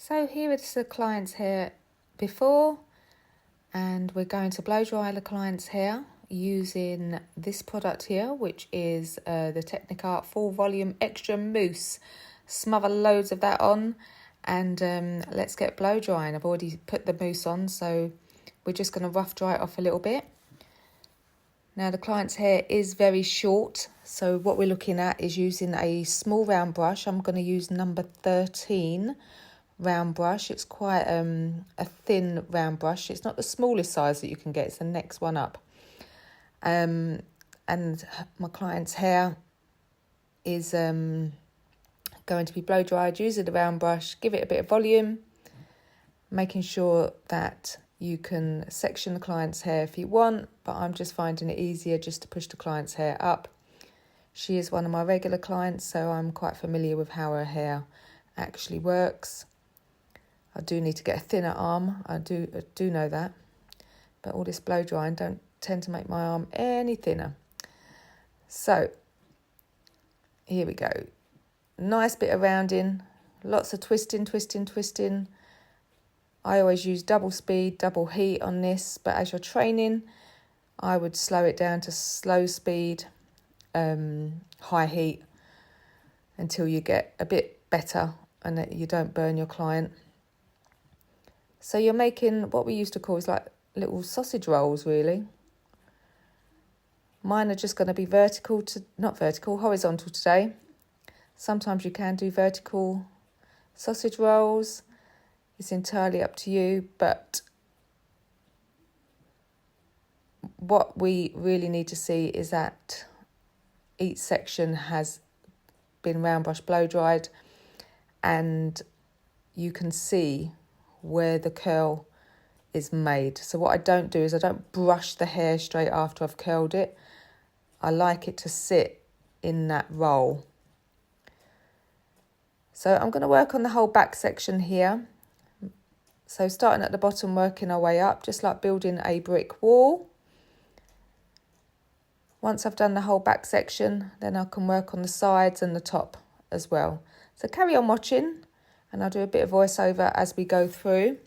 So here is the client's hair before, and we're going to blow dry the client's hair using this product here, which is the Technic Full Volume Extra Mousse. Smother loads of that on, and let's get blow drying. I've already put the mousse on, so we're just going to rough dry it off a little bit. Now the client's hair is very short, so what we're looking at is using a small round brush. I'm going to use number 13 round brush. It's quite a thin round brush. It's not the smallest size that you can get, it's the next one up. And my client's hair is going to be blow dried using the round brush. Give it a bit of volume, making sure that you can section the client's hair if you want, but I'm just finding it easier just to push the client's hair up. She is one of my regular clients, so I'm quite familiar with how her hair actually works. I do need to get a thinner arm, I do know that, but all this blow drying don't tend to make my arm any thinner. So here we go. Nice bit of rounding, lots of twisting. I always use double speed, double heat on this, but as you're training, I would slow it down to slow speed, high heat, until you get a bit better and that you don't burn your client. So you're making what we used to call is like little sausage rolls, really. Mine are just going to be horizontal today. Sometimes you can do vertical sausage rolls. It's entirely up to you, but what we really need to see is that each section has been round brush blow dried, and you can see where the curl is made. So what I don't do is I don't brush the hair straight after I've curled it. I like it to sit in that roll. So I'm going to work on the whole back section here. So starting at the bottom, working our way up, just like building a brick wall. Once I've done the whole back section, then I can work on the sides and the top as well. So carry on watching, and I'll do a bit of voiceover as we go through.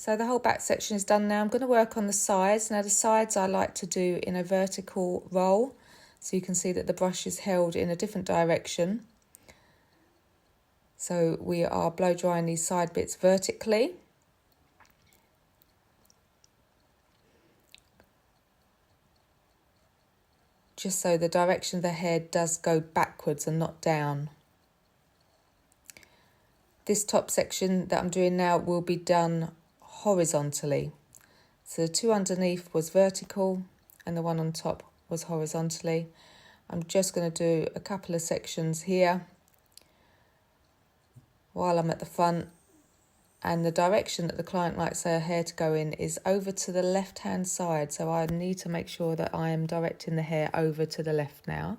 So the whole back section is done now. I'm going to work on the sides. Now the sides I like to do in a vertical roll, so you can see that the brush is held in a different direction. So we are blow drying these side bits vertically. Just so the direction of the hair does go backwards and not down. This top section that I'm doing now will be done horizontally. So the two underneath was vertical and the one on top was horizontally. I'm just going to do a couple of sections here while I'm at the front, and the direction that the client likes her hair to go in is over to the left hand side, so I need to make sure that I am directing the hair over to the left now.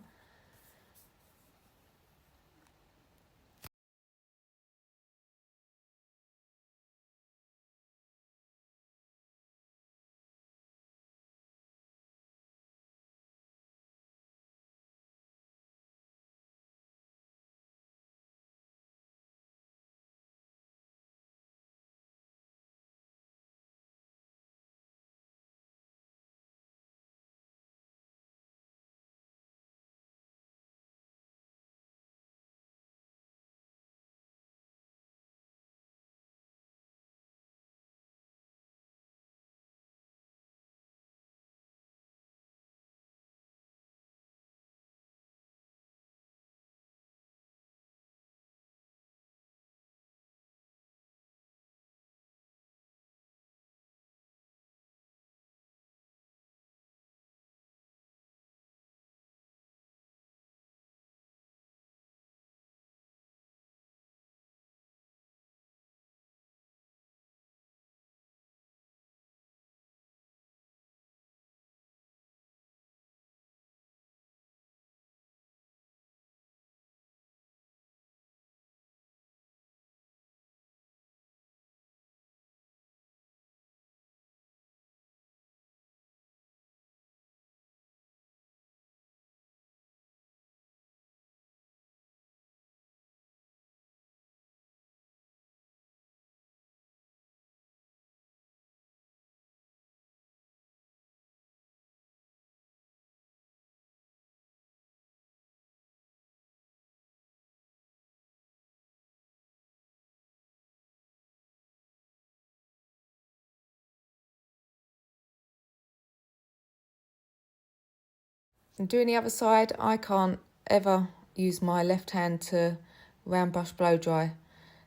And doing the other side, I can't ever use my left hand to round brush blow dry,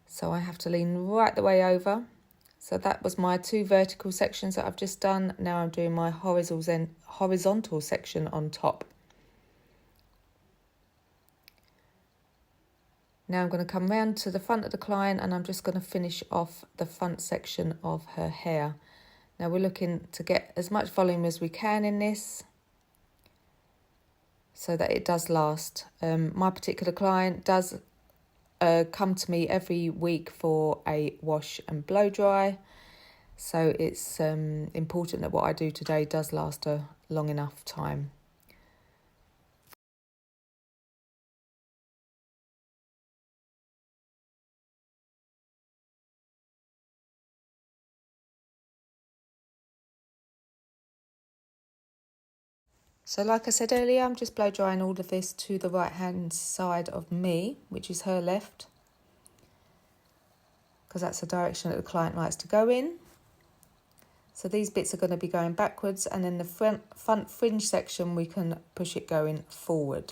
so I have to lean right the way over. So that was my two vertical sections that I've just done. Now I'm doing my horizontal section on top. Now I'm going to come round to the front of the client and I'm just going to finish off the front section of her hair. Now we're looking to get as much volume as we can in this, so that it does last. My particular client does come to me every week for a wash and blow dry, so it's important that what I do today does last a long enough time. So like I said earlier, I'm just blow drying all of this to the right hand side of me, which is her left, because that's the direction that the client likes to go in. So these bits are going to be going backwards, and then the front fringe section we can push it going forward.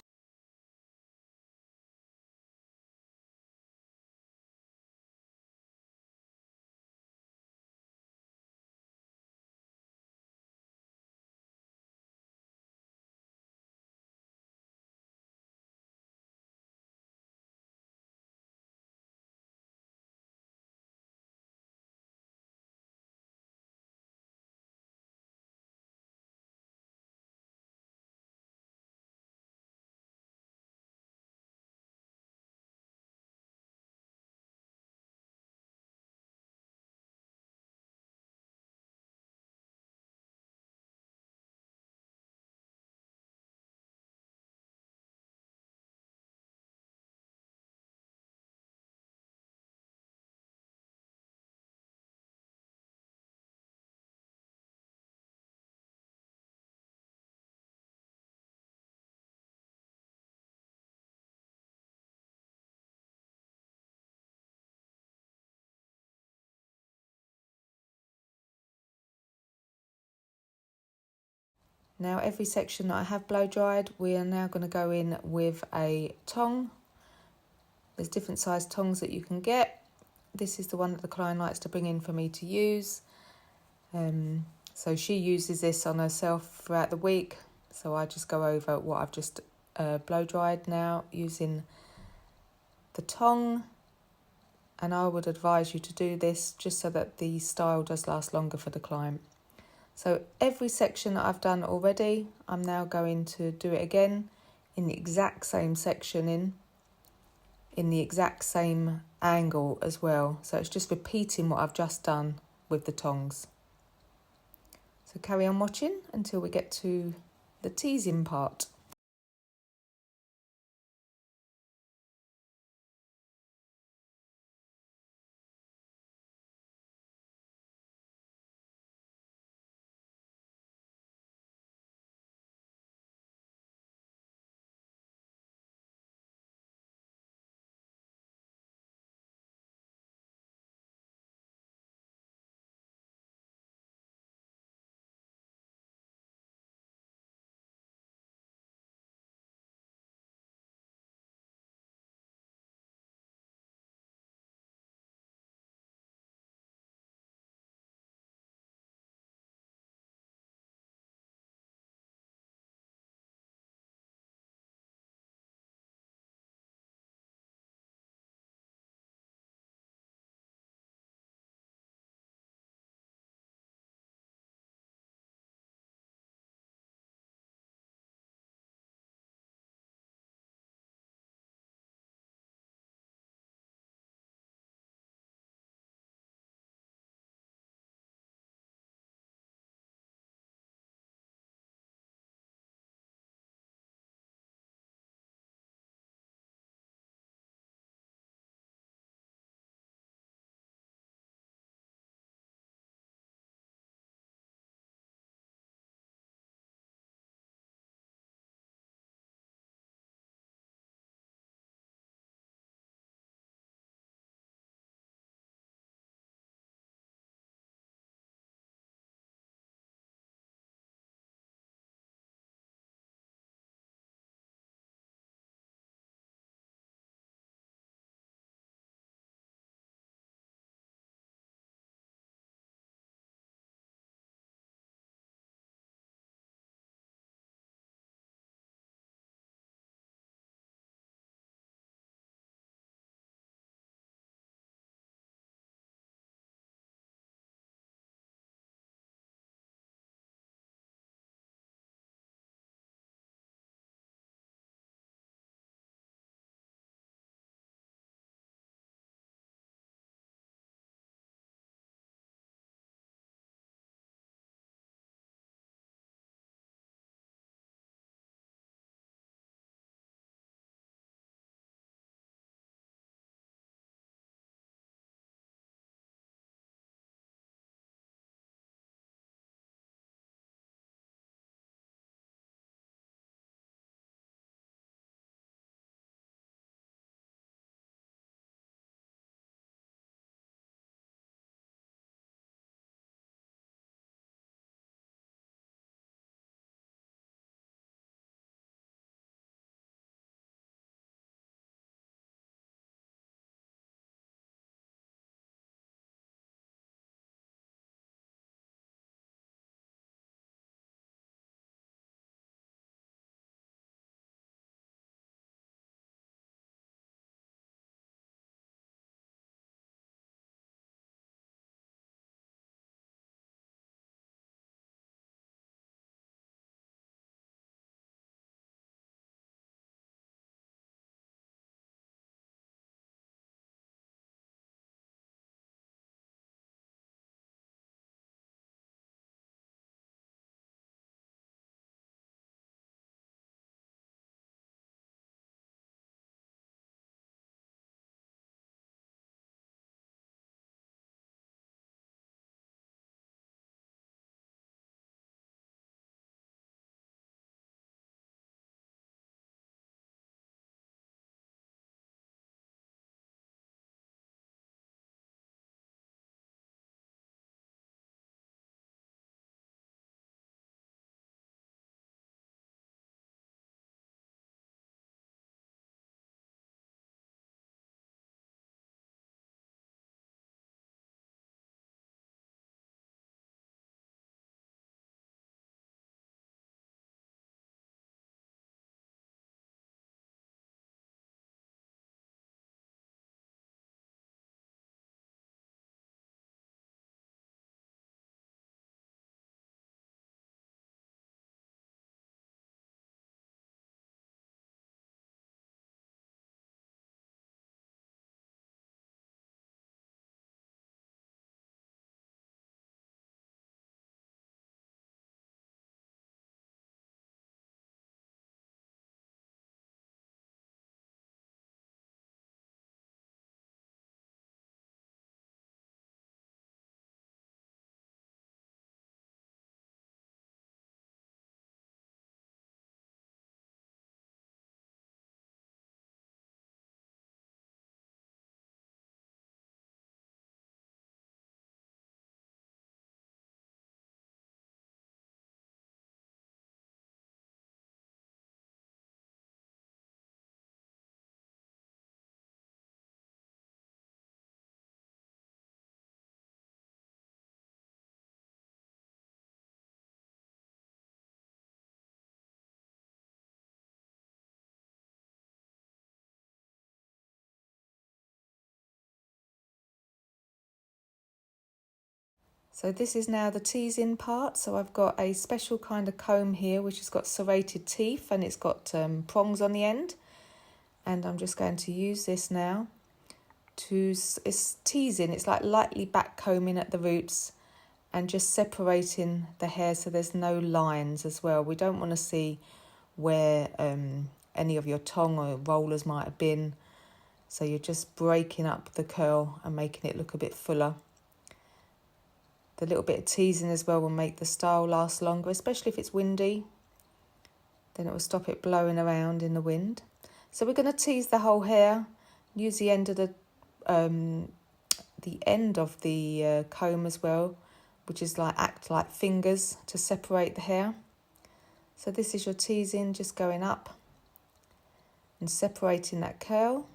Now every section that I have blow dried, we are now going to go in with a tong. There's different size tongs that you can get. This is the one that the client likes to bring in for me to use. So she uses this on herself throughout the week. So I just go over what I've just blow dried now using the tong. And I would advise you to do this just so that the style does last longer for the client. So every section that I've done already, I'm now going to do it again in the exact same section in the exact same angle as well. So it's just repeating what I've just done with the tongs. So carry on watching until we get to the teasing part. So this is now the teasing part. So I've got a special kind of comb here which has got serrated teeth and it's got prongs on the end. And I'm just going to use this now to, it's teasing, it's like lightly back combing at the roots and just separating the hair so there's no lines as well. We don't want to see where any of your tong or rollers might have been. So you're just breaking up the curl and making it look a bit fuller. The little bit of teasing as well will make the style last longer, especially if it's windy. Then it will stop it blowing around in the wind. So we're going to tease the whole hair. Use the end of the comb as well, which is like act like fingers to separate the hair. So this is your teasing, just going up and separating that curl.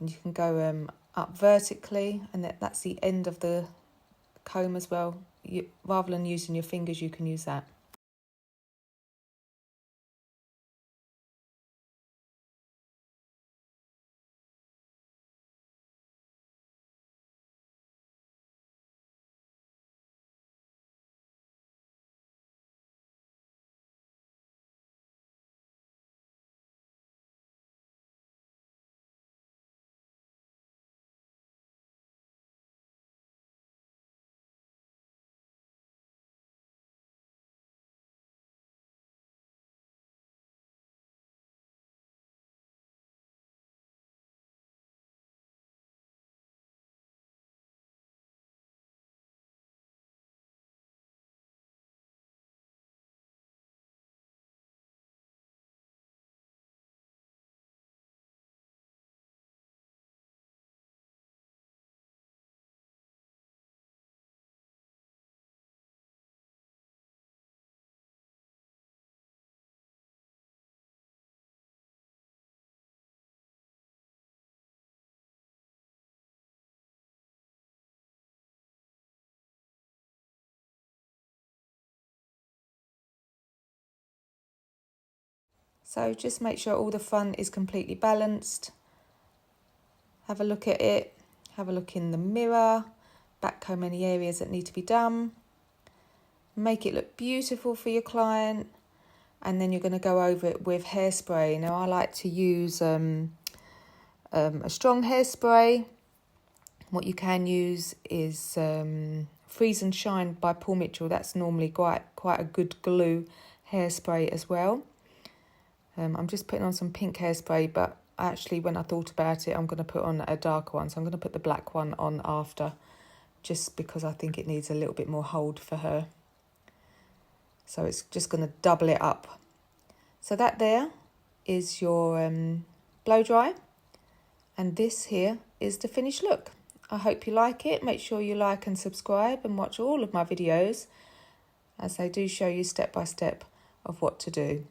And you can go up vertically, and that's the end of the comb as well. Rather than using your fingers, you can use that. So just make sure all the front is completely balanced. Have a look at it. Have a look in the mirror. Backcomb any areas that need to be done. Make it look beautiful for your client. And then you're going to go over it with hairspray. Now I like to use a strong hairspray. What you can use is Freeze and Shine by Paul Mitchell. That's normally quite a good glue hairspray as well. I'm just putting on some pink hairspray, but actually when I thought about it, I'm going to put on a darker one. So I'm going to put the black one on after, just because I think it needs a little bit more hold for her. So it's just going to double it up. So that there is your blow dry. And this here is the finished look. I hope you like it. Make sure you like and subscribe and watch all of my videos, as they do show you step by step of what to do.